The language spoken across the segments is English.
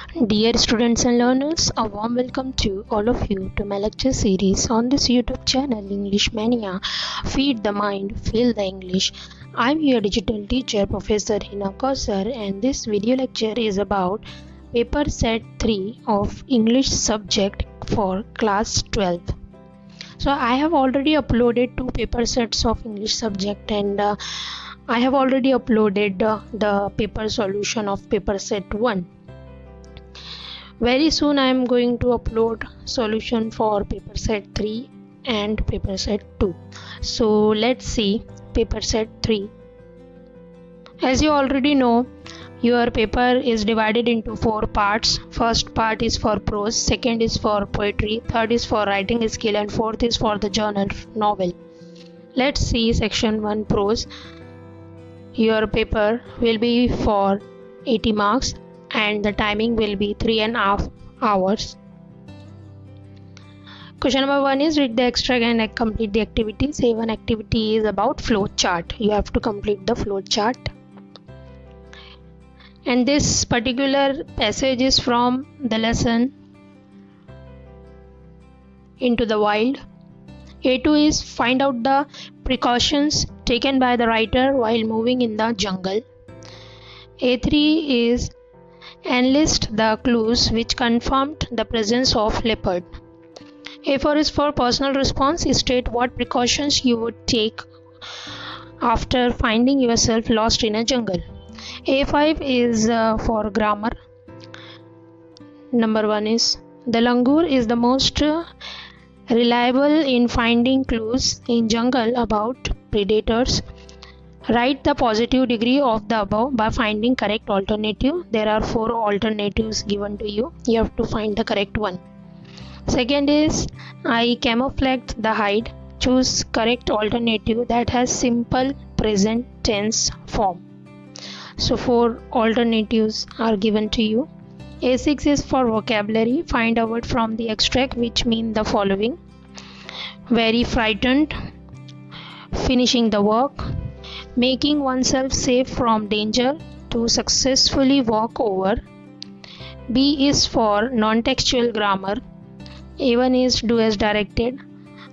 Dear students and learners, a warm welcome to all of you to my lecture series on this YouTube channel English Mania. Feed the mind, feel the English. I'm your digital teacher Professor Hina Kausar, and this video lecture is about paper set 3 of English subject for class 12. So I have already uploaded 2 paper sets of English subject, and I have already uploaded the paper solution of paper set 1. Very soon I am going to upload solution for paper set 3 and paper set 2. So let's see paper set 3. As you already know, your paper is divided into 4 parts. First part is for prose, second is for poetry, third is for writing skill, and fourth is for the journal novel. Let's see section 1 prose. Your paper will be for 80 marks and the timing will be 3.5 hours. Question number 1 is read the extract and complete the activity. Say one activity is about flow chart. You have to complete the flow chart. And this particular passage is from the lesson Into the Wild. A2 is find out the precautions taken by the writer while moving in the jungle. A3 is enlist the clues which confirmed the presence of leopard. A4 is for personal response. State what precautions you would take after finding yourself lost in a jungle. A5 is for grammar. Number 1 is the langur is the most reliable in finding clues in jungle about predators. Write the positive degree of the above by finding correct alternative. There are 4 alternatives given to you. You have to find the correct one. Second is I camouflaged the hide. Choose correct alternative that has simple present tense form. So 4 alternatives are given to you. A6 is for vocabulary. Find a word from the extract which mean the following: very frightened, finishing the work, making oneself safe from danger, to successfully walk over. B is for non-textual grammar. A1 is do as directed.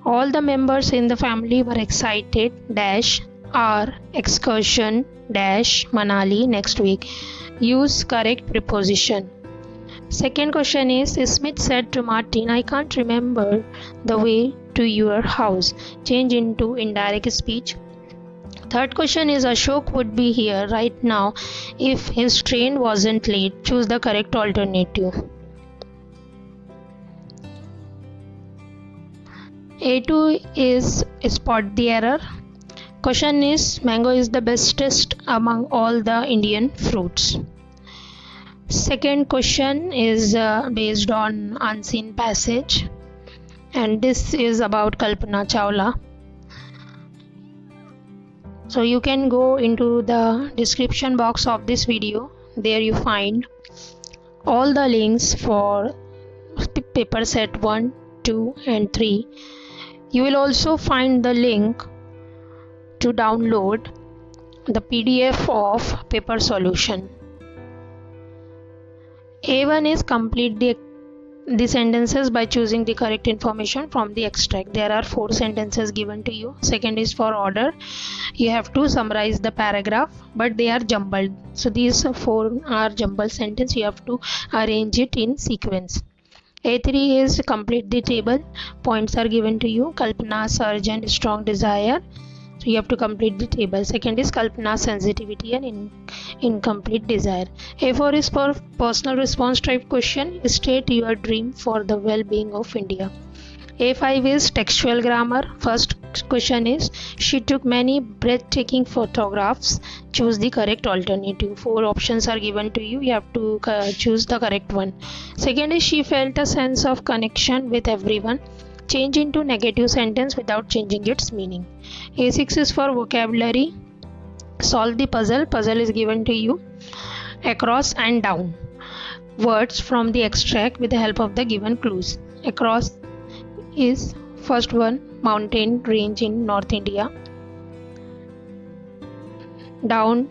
All the members in the family were excited dash our excursion dash Manali next week. Use correct preposition. Second question is Smith said to Martin, I can't remember the way to your house. Change into indirect speech. Third question is Ashok would be here right now if his train wasn't late. Choose the correct alternative. A2 is spot the error. Question is mango is the bestest among all the Indian fruits. Second question is based on unseen passage, and this is about Kalpana Chawla. So you can go into the description box of this video. There you find all the links for paper set 1, 2 and 3. You will also find the link to download the PDF of paper solution. A1 is complete the sentences by choosing the correct information from the extract. There are 4 sentences given to you. Second is for order. You have to summarize the paragraph, but they are jumbled. So these 4 are jumbled sentence. You have to arrange it in sequence. A3 is complete the table. Points are given to you. Kalpana, surge and strong desire. So you have to complete the table. Second is Kalpana, sensitivity and incomplete desire. A4 is for personal response type question. State your dream for the well-being of India. A5 is textual grammar. First question is she took many breathtaking photographs. Choose the correct alternative. 4 options are given to you. You have to choose the correct one. Second is she felt a sense of connection with everyone. Change into negative sentence without changing its meaning. A6 is for vocabulary. Solve the puzzle. Puzzle is given to you. Across and down. Words from the extract with the help of the given clues. Across is first one, mountain range in North India. Down,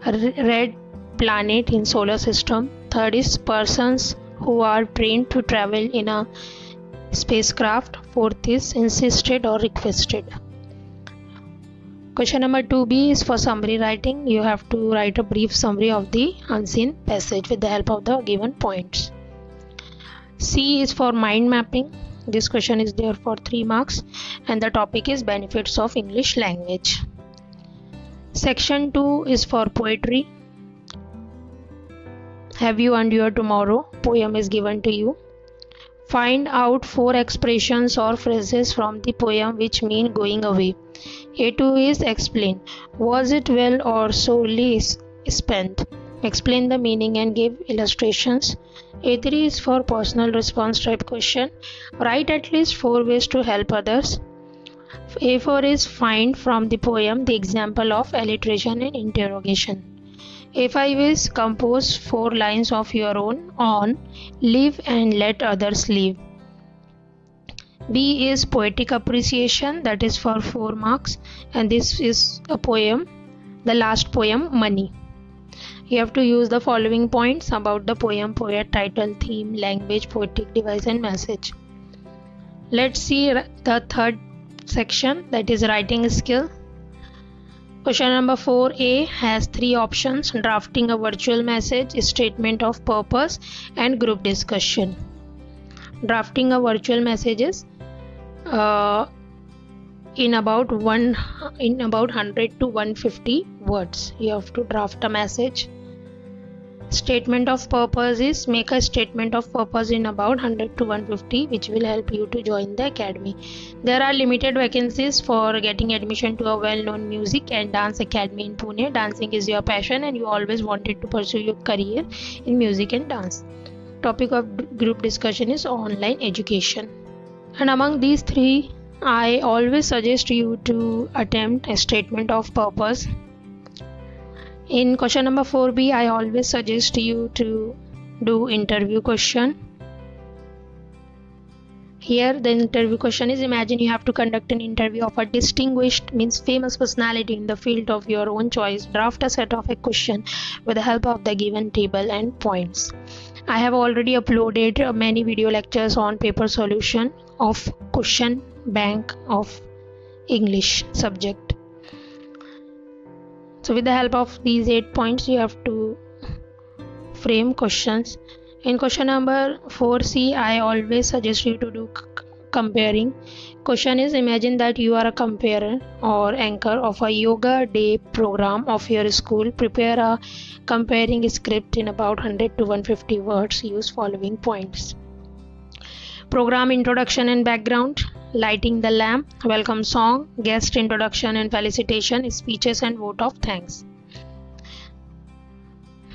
red planet in solar system. Third is persons who are trained to travel in a spacecraft. Fourth is insisted or requested. Question number 2b is for summary writing. You have to write a brief summary of the unseen passage with the help of the given points. C is for mind mapping. This question is there for 3 marks and the topic is benefits of English language. Section 2 is for poetry. Have you and your tomorrow? Poem is given to you. Find out 4 expressions or phrases from the poem which mean going away. A2 is explain. Was it well or solely spent? Explain the meaning and give illustrations. A3 is for personal response type question. Write at least 4 ways to help others. A4 is find from the poem the example of alliteration and interrogation. A5 is compose 4 lines of your own on live and let others live. B is poetic appreciation, that is for 4 marks, and this is a poem, the last poem, Money. You have to use the following points about the poem, poet, title, theme, language, poetic device and message. Let's see the third section, that is writing skill. Question number 4a has 3 options: drafting a virtual message, statement of purpose and group discussion. Drafting a virtual messages in about 100 to 150 words. You have to draft a message. Statement of purpose is make a statement of purpose in about 100 to 150, which will help you to join the academy. There are limited vacancies for getting admission to a well-known music and dance academy in Pune. Dancing is your passion and you always wanted to pursue your career in music and dance. Topic of group discussion is online education. And among these 3, I always suggest you to attempt a statement of purpose. In question number 4b, I always suggest you to do interview question. Here the interview question is: imagine you have to conduct an interview of a distinguished, means famous personality in the field of your own choice. Draft a set of a question with the help of the given table and points. I have already uploaded many video lectures on paper solution of question bank of English subject. So with the help of these 8 points, you have to frame questions. In question number 4c, I always suggest you to do comparing. Question is: imagine that you are a comparer or anchor of a yoga day program of your school. Prepare a comparing script in about 100 to 150 words. Use following points. Program introduction and background, lighting the lamp, welcome song, guest introduction and felicitation, speeches and vote of thanks.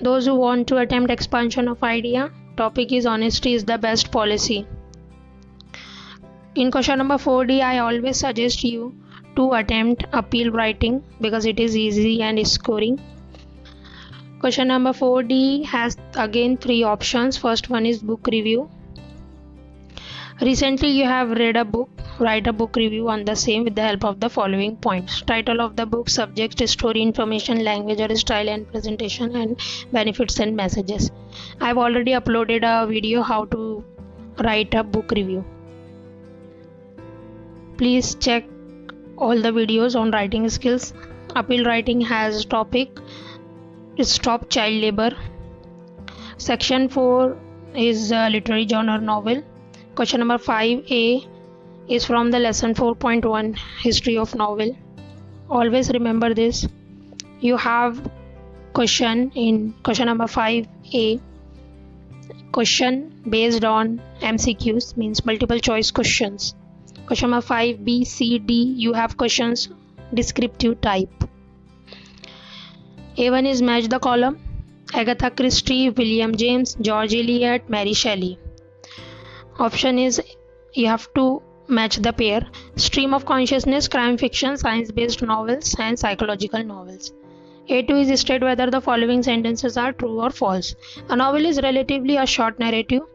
Those who want to attempt expansion of idea, topic is honesty is the best policy. In question number 4d, I always suggest you to attempt appeal writing because it is easy and scoring. Question number 4d has again 3 options. First one is book review. Recently you have read a book, write a book review on the same with the help of the following points: title of the book, subject, story, information, language or style and presentation, and benefits and messages. I have already uploaded a video how to write a book review. Please check all the videos on writing skills. Appeal writing has topic stop child labor. Section 4 is literary genre novel. Question number 5a is from the lesson 4.1 history of novel. Always remember this. You have question in question number 5a, question based on MCQs, means multiple choice questions. Question number 5b, c, d, you have questions descriptive type. A1 is match the column: Agatha Christie, William James, George Eliot, Mary Shelley. Option is you have to match the pair: stream of consciousness, crime fiction, science based novels and psychological novels. A2 is state whether the following sentences are true or false. A novel is relatively a short narrative.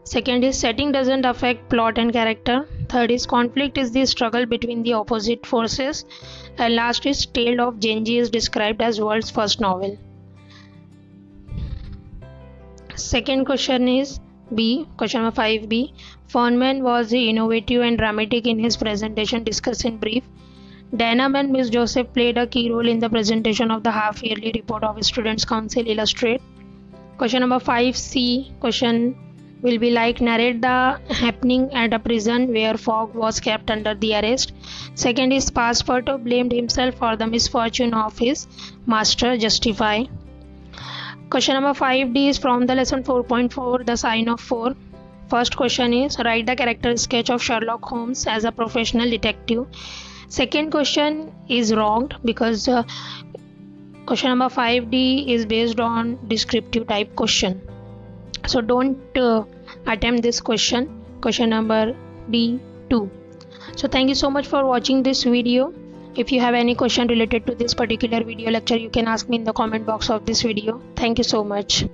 Second is setting doesn't affect plot and character. Third is conflict is the struggle between the opposite forces. And last is Tale of Genji is described as world's first novel. Second question is B. Question number 5B. Feynman was innovative and dramatic in his presentation. Discuss in brief. Denham and Miss Joseph played a key role in the presentation of the half-yearly report of Students' Council Illustrate. Question number 5C. Question will be like, narrate the happening at a prison where Fogg was kept under the arrest. Second is, Passepartout blamed himself for the misfortune of his master. Justify. Question number 5D is from the lesson 4.4, the sign of 4. First question is, write the character sketch of Sherlock Holmes as a professional detective. Second question is wrong because question number 5D is based on descriptive type question. So don't attempt this question. Question number D2. So thank you so much for watching this video. If you have any question related to this particular video lecture, you can ask me in the comment box of this video. Thank you so much.